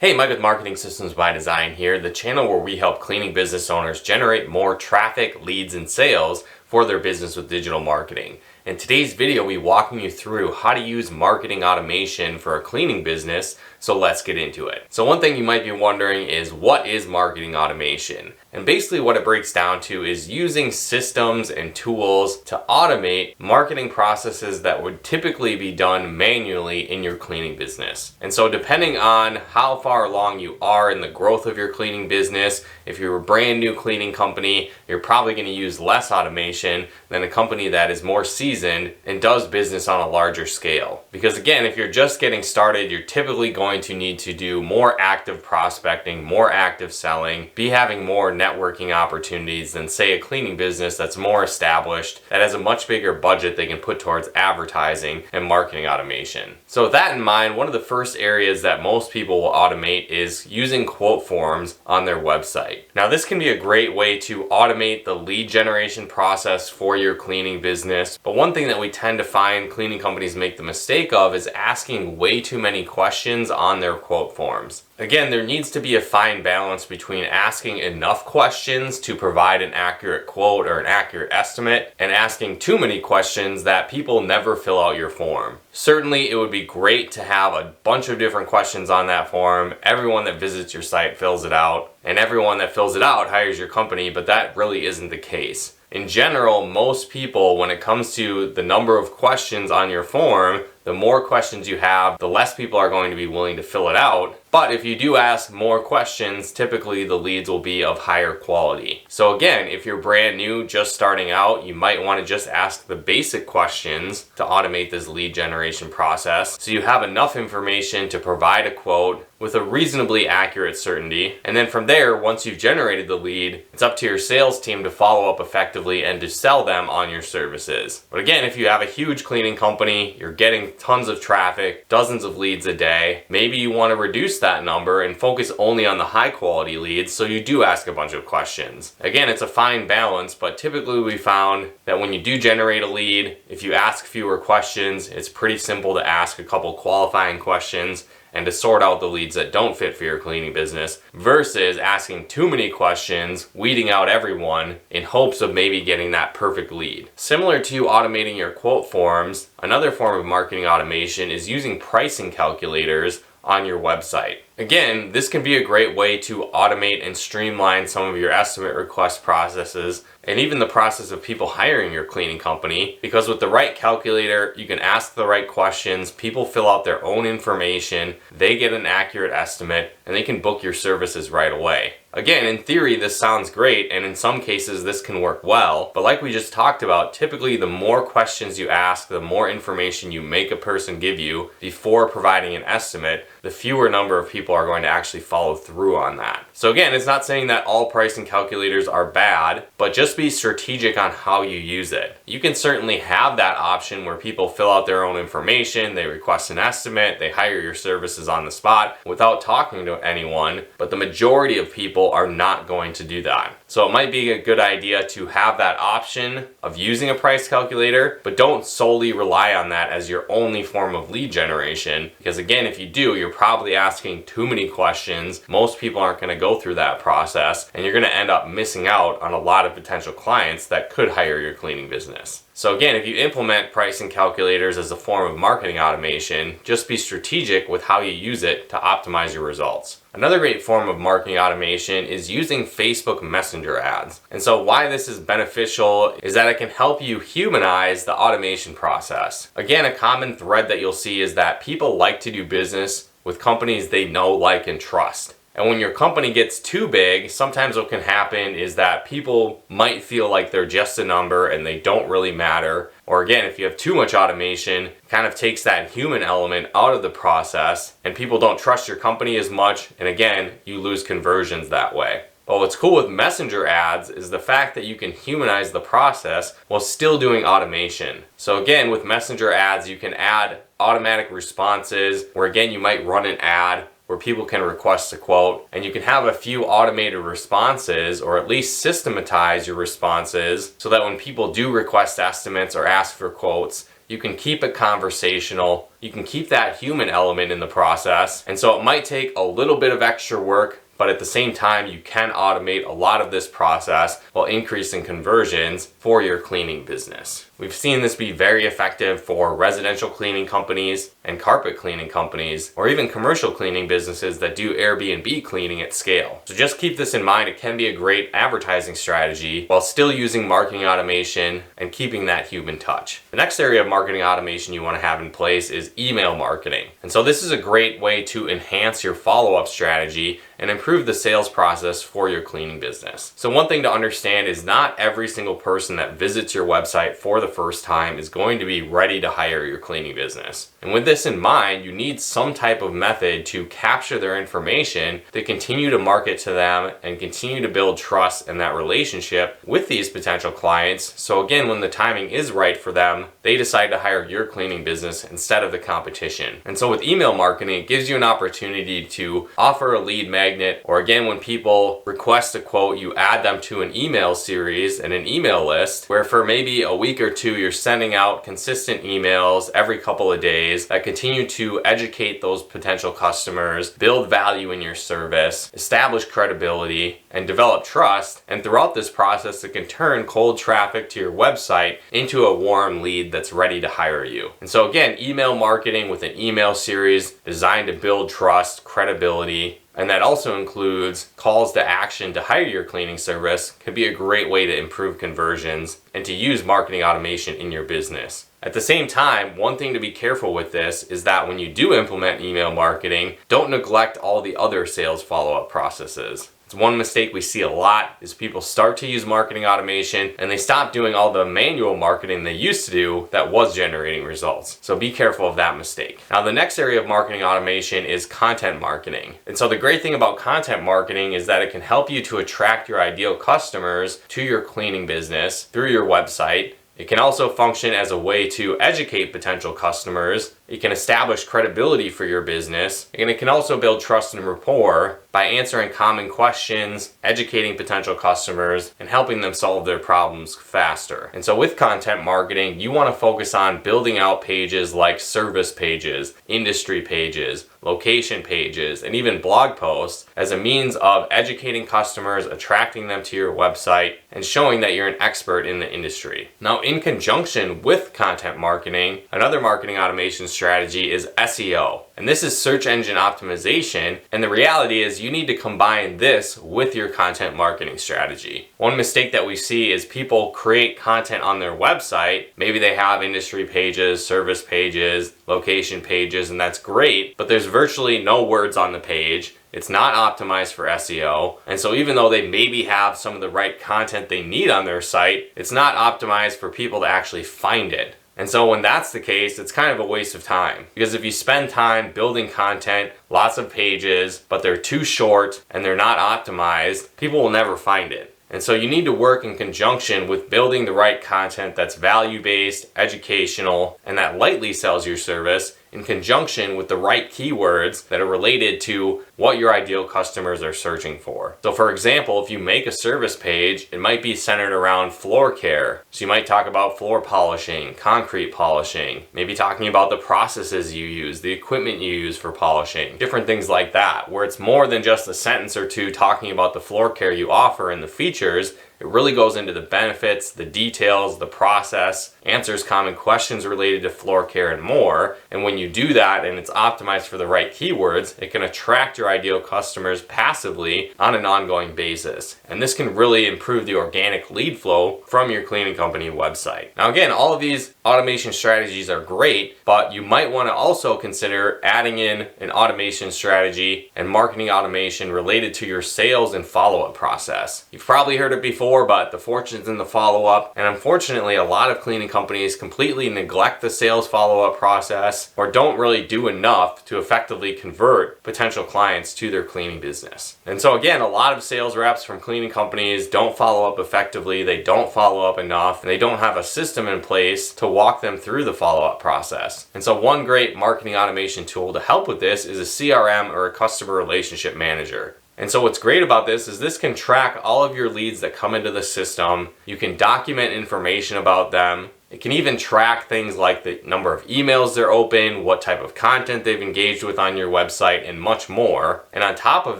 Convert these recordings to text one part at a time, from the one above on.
Hey, Mike with Marketing Systems by Design here, the channel where we help cleaning business owners generate more traffic, leads, and sales for their business with digital marketing. In today's video, we're walking you through how to use marketing automation for a cleaning business, so let's get into it. So one thing you might be wondering is, what is marketing automation? And basically what it breaks down to is using systems and tools to automate marketing processes that would typically be done manually in your cleaning business. And so depending on how far along you are in the growth of your cleaning business, if you're a brand new cleaning company, you're probably going to use less automation than a company that is more seasoned and does business on a larger scale. Because again, if you're just getting started, you're typically going to need to do more active prospecting, more active selling, be having more networking opportunities than say a cleaning business that's more established, that has a much bigger budget they can put towards advertising and marketing automation. So with that in mind, one of the first areas that most people will automate is using quote forms on their website. Now this can be a great way to automate the lead generation process for your cleaning business, but one thing that we tend to find cleaning companies make the mistake of is asking way too many questions on their quote forms. Again, there needs to be a fine balance between asking enough questions to provide an accurate quote or an accurate estimate and asking too many questions that people never fill out your form. Certainly, it would be great to have a bunch of different questions on that form. Everyone that visits your site fills it out, and everyone that fills it out hires your company, but that really isn't the case. In general, most people, when it comes to the number of questions on your form, the more questions you have, the less people are going to be willing to fill it out. But if you do ask more questions, typically the leads will be of higher quality. So again, if you're brand new, just starting out, you might want to just ask the basic questions to automate this lead generation process, so you have enough information to provide a quote with a reasonably accurate certainty. And then from there, once you've generated the lead, it's up to your sales team to follow up effectively and to sell them on your services. But again, if you have a huge cleaning company, you're getting tons of traffic, dozens of leads a day, maybe you want to reduce that number and focus only on the high quality leads, so you do ask a bunch of questions. Again, it's a fine balance, but typically we found that when you do generate a lead, if you ask fewer questions, it's pretty simple to ask a couple qualifying questions and to sort out the leads that don't fit for your cleaning business, versus asking too many questions, weeding out everyone in hopes of maybe getting that perfect lead. Similar to automating your quote forms, another form of marketing automation is using pricing calculators on your website. Again, this can be a great way to automate and streamline some of your estimate request processes and even the process of people hiring your cleaning company, because with the right calculator, you can ask the right questions, people fill out their own information, they get an accurate estimate, and they can book your services right away. Again, in theory, this sounds great, and in some cases this can work well, but like we just talked about, typically the more questions you ask, the more information you make a person give you before providing an estimate, the fewer number of people are going to actually follow through on that. So again, it's not saying that all pricing calculators are bad, but just be strategic on how you use it. You can certainly have that option where people fill out their own information, they request an estimate, they hire your services on the spot without talking to anyone, but the majority of people are not going to do that. So it might be a good idea to have that option of using a price calculator, but don't solely rely on that as your only form of lead generation, because again, if you do, you're probably asking too many questions. Most people aren't going to go through that process, and you're going to end up missing out on a lot of potential clients that could hire your cleaning business. So again, if you implement pricing calculators as a form of marketing automation, just be strategic with how you use it to optimize your results. Another great form of marketing automation is using Facebook Messenger ads. And so why this is beneficial is that it can help you humanize the automation process. Again, a common thread that you'll see is that people like to do business with companies they know, like, and trust. And when your company gets too big, sometimes what can happen is that people might feel like they're just a number and they don't really matter. Or again, if you have too much automation, it kind of takes that human element out of the process and people don't trust your company as much. And again, you lose conversions that way. But what's cool with messenger ads is the fact that you can humanize the process while still doing automation. So again, with messenger ads, you can add automatic responses where again, you might run an ad where people can request a quote, and you can have a few automated responses, or at least systematize your responses so that when people do request estimates or ask for quotes, You can keep it conversational. You can keep that human element in the process. And so it might take a little bit of extra work, but at the same time, you can automate a lot of this process while increasing conversions for your cleaning business. We've seen this be very effective for residential cleaning companies and carpet cleaning companies, or even commercial cleaning businesses that do Airbnb cleaning at scale. So just keep this in mind. It can be a great advertising strategy while still using marketing automation and keeping that human touch. The next area of marketing automation you want to have in place is email marketing. And so this is a great way to enhance your follow-up strategy and improve the sales process for your cleaning business. So one thing to understand is not every single person that visits your website for the first time is going to be ready to hire your cleaning business. And with this in mind, you need some type of method to capture their information to continue to market to them and continue to build trust in that relationship with these potential clients. So again, when the timing is right for them, they decide to hire your cleaning business instead of the competition. And so with email marketing, it gives you an opportunity to offer a lead magnet, or again, when people request a quote, you add them to an email series and an email list where for maybe a week or two, you're sending out consistent emails every couple of days that continue to educate those potential customers, build value in your service, establish credibility, and develop trust. And throughout this process, it can turn cold traffic to your website into a warm lead that's ready to hire you. And so again, email marketing with an email series designed to build trust, credibility, and that also includes calls to action to hire your cleaning service, could be a great way to improve conversions and to use marketing automation in your business. At the same time, one thing to be careful with this is that when you do implement email marketing, don't neglect all the other sales follow-up processes. It's one mistake we see a lot is people start to use marketing automation and they stop doing all the manual marketing they used to do that was generating results. So be careful of that mistake. Now, the next area of marketing automation is content marketing. And so the great thing about content marketing is that it can help you to attract your ideal customers to your cleaning business through your website. It can also function as a way to educate potential customers. It can establish credibility for your business, and it can also build trust and rapport by answering common questions, educating potential customers, and helping them solve their problems faster. And so with content marketing, you want to focus on building out pages like service pages, industry pages, location pages, and even blog posts as a means of educating customers, attracting them to your website, and showing that you're an expert in the industry. Now, in conjunction with content marketing, another marketing automation strategy is SEO. And this is search engine optimization. And the reality is you need to combine this with your content marketing strategy. One mistake that we see is people create content on their website. Maybe they have industry pages, service pages, location pages, and that's great, but there's virtually no words on the page. It's not optimized for SEO. And so even though they maybe have some of the right content they need on their site, it's not optimized for people to actually find it. And so when that's the case, it's kind of a waste of time. Because if you spend time building content, lots of pages, but they're too short and they're not optimized, people will never find it. And so you need to work in conjunction with building the right content that's value-based, educational, and that lightly sells your service in conjunction with the right keywords that are related to what your ideal customers are searching for. So for example, if you make a service page, it might be centered around floor care. So you might talk about floor polishing, concrete polishing, maybe talking about the processes you use, the equipment you use for polishing, different things like that, where it's more than just a sentence or two talking about the floor care you offer and the features. It really goes into the benefits, the details, the process, answers common questions related to floor care and more. And when you do that and it's optimized for the right keywords, it can attract your ideal customers passively on an ongoing basis. And this can really improve the organic lead flow from your cleaning company website. Now again, all of these automation strategies are great, but you might want to also consider adding in an automation strategy and marketing automation related to your sales and follow-up process. You've probably heard it before, but the fortune's in the follow-up, and unfortunately a lot of cleaning companies completely neglect the sales follow-up process or don't really do enough to effectively convert potential clients to their cleaning business. And so again, a lot of sales reps from cleaning companies don't follow up effectively, they don't follow up enough, and they don't have a system in place to walk them through the follow-up process. And so one great marketing automation tool to help with this is a CRM or a customer relationship manager. And so what's great about this is this can track all of your leads that come into the system. You can document information about them. It can even track things like the number of emails they're open, what type of content they've engaged with on your website, and much more. And on top of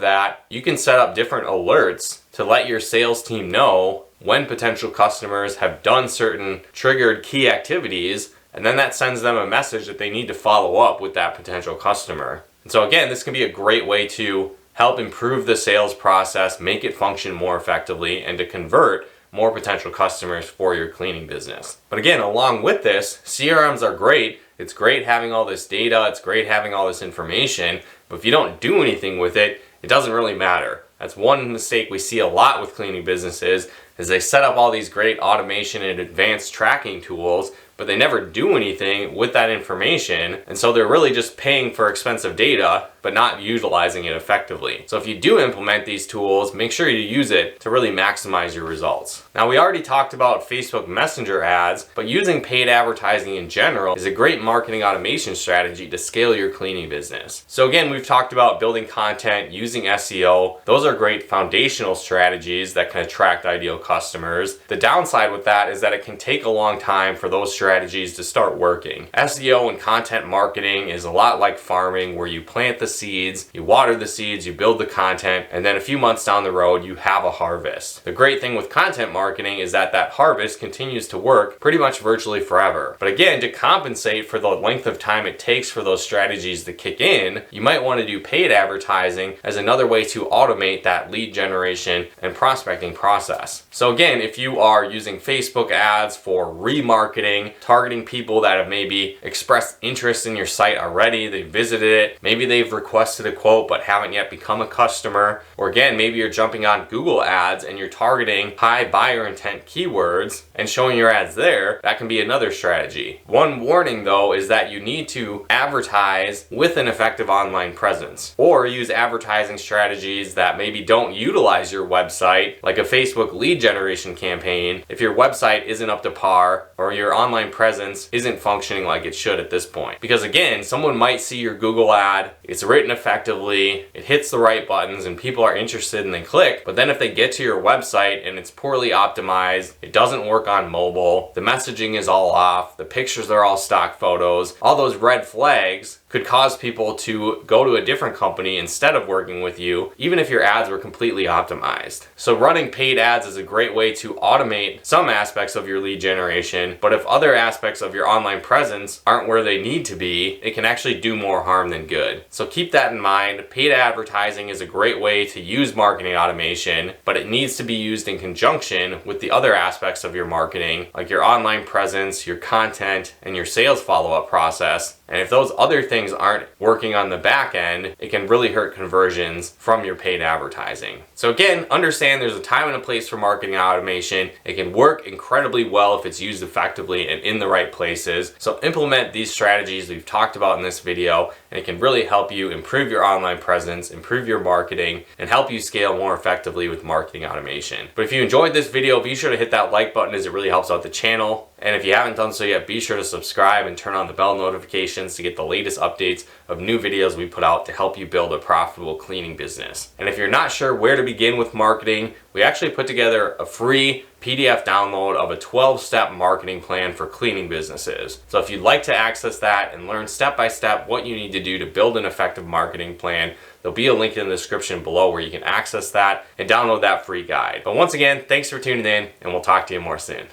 that, you can set up different alerts to let your sales team know when potential customers have done certain triggered key activities, and then that sends them a message that they need to follow up with that potential customer. And so again, this can be a great way to help improve the sales process, make it function more effectively, and to convert more potential customers for your cleaning business. But again, along with this, CRMs are great. It's great having all this data, it's great having all this information, but if you don't do anything with it, it doesn't really matter. That's one mistake we see a lot with cleaning businesses, is they set up all these great automation and advanced tracking tools, but they never do anything with that information, and so they're really just paying for expensive data but not utilizing it effectively. So if you do implement these tools, make sure you use it to really maximize your results. Now, we already talked about Facebook Messenger ads, but using paid advertising in general is a great marketing automation strategy to scale your cleaning business. So again, we've talked about building content, using SEO. Those are great foundational strategies that can attract ideal customers. The downside with that is that it can take a long time for those strategies to start working. SEO and content marketing is a lot like farming, where you plant the seeds, you water the seeds, you build the content, and then a few months down the road, you have a harvest. The great thing with content marketing is that that harvest continues to work pretty much virtually forever. But again, to compensate for the length of time it takes for those strategies to kick in, you might want to do paid advertising as another way to automate that lead generation and prospecting process. So again, if you are using Facebook ads for remarketing, targeting people that have maybe expressed interest in your site already, they visited it, maybe they've requested a quote but haven't yet become a customer, or again, maybe you're jumping on Google ads and you're targeting high buyer intent keywords and showing your ads there, that can be another strategy. One warning though is that you need to advertise with an effective online presence, or use advertising strategies that maybe don't utilize your website, like a Facebook lead generation campaign, if your website isn't up to par or your online presence isn't functioning like it should at this point. Because again, someone might see your Google ad, it's written effectively, it hits the right buttons and people are interested and they click, but then if they get to your website and it's poorly optimized, it doesn't work on mobile, the messaging is all off, the pictures are all stock photos, all those red flags could cause people to go to a different company instead of working with you, even if your ads were completely optimized. So running paid ads is a great way to automate some aspects of your lead generation, but if other aspects of your online presence aren't where they need to be, it can actually do more harm than good. So keep that in mind. Paid advertising is a great way to use marketing automation, but it needs to be used in conjunction with the other aspects of your marketing, like your online presence, your content, and your sales follow-up process. And if those other things aren't working on the back end, it can really hurt conversions from your paid advertising. So again, understand there's a time and a place for marketing automation. It can work incredibly well if it's used effectively and in the right places. So implement these strategies we've talked about in this video, and it can really help you improve your online presence, improve your marketing, and help you scale more effectively with marketing automation. But if you enjoyed this video, be sure to hit that like button, as it really helps out the channel. And if you haven't done so yet, be sure to subscribe and turn on the bell notifications to get the latest updates of new videos we put out to help you build a profitable cleaning business. And if you're not sure where to begin with marketing, we actually put together a free PDF download of a 12-step marketing plan for cleaning businesses. So if you'd like to access that and learn step-by-step what you need to do to build an effective marketing plan, there'll be a link in the description below where you can access that and download that free guide. But once again, thanks for tuning in, and we'll talk to you more soon.